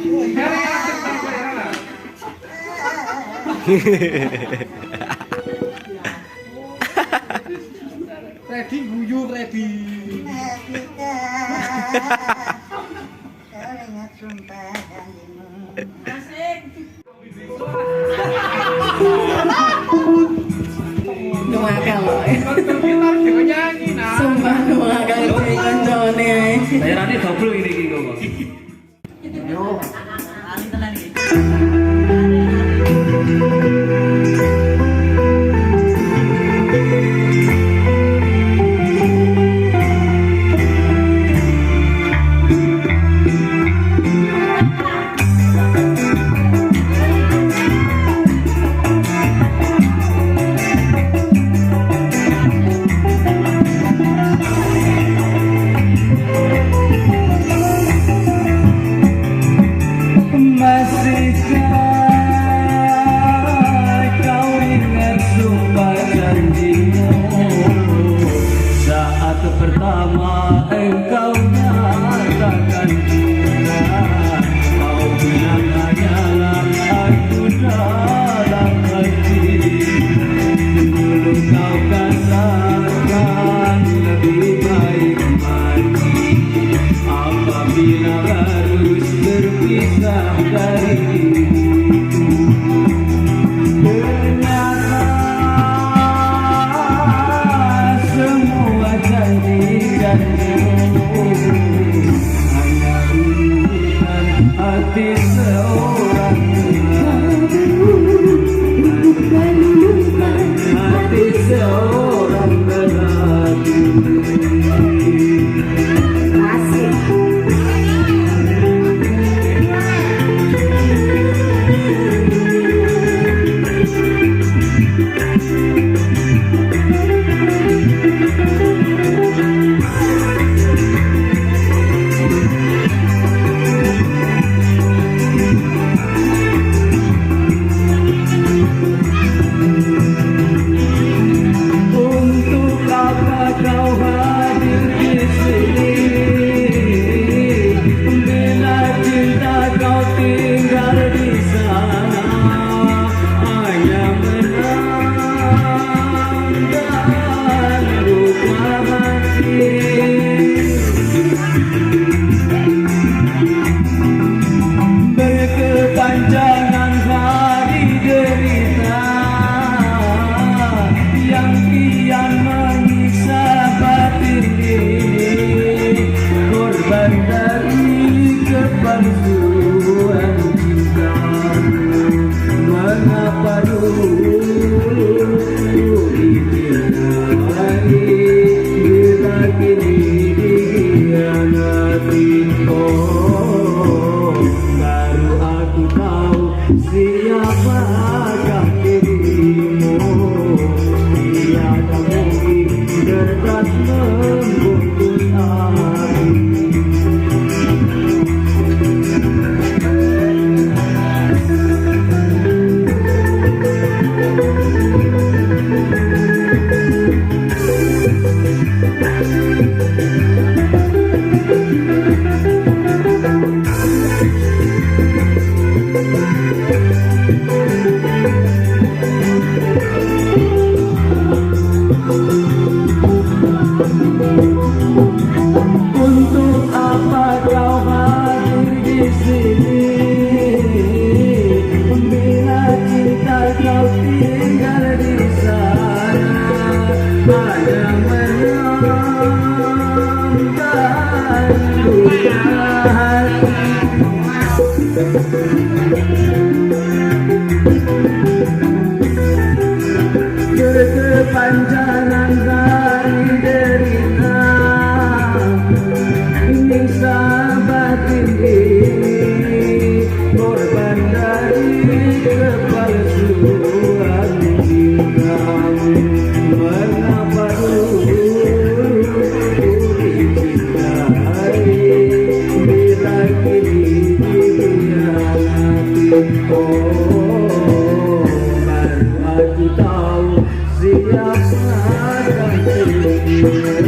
Ready guyu ready. Ingat sumpah janjimu. Nuakal loh. Kita harus nyanyi nah. Sumpah nuakal jadi koncone. Bayarannya double ini kok. Yo. Pertama engkau nyatakan kau bilang hanyalah aku dalam hati. Dulu kau katakan lebih baik mati apabila harus berpisah dari hati seorang hati seorang lelaki. Berkepanjangan hari derita yang kian menyiksa batin ini, korban dari kepalsuan cintamu. Mengapa dulu ditinggali bila kini dikhianati? Oh, baru aku tahu siapakah dirimu. Tiada mungkin dekat membungkus hati. Untuk apa kau hadir di sini bila cinta kau tinggal di sana, hanya menangkan luka hati. Berkepanjangan dari derita ini sahabat ini, korban dari kepalsuan cintamu. Mengapa dulu dicintai bila kini dikhianati? Oh, baru aku tahu siapa yang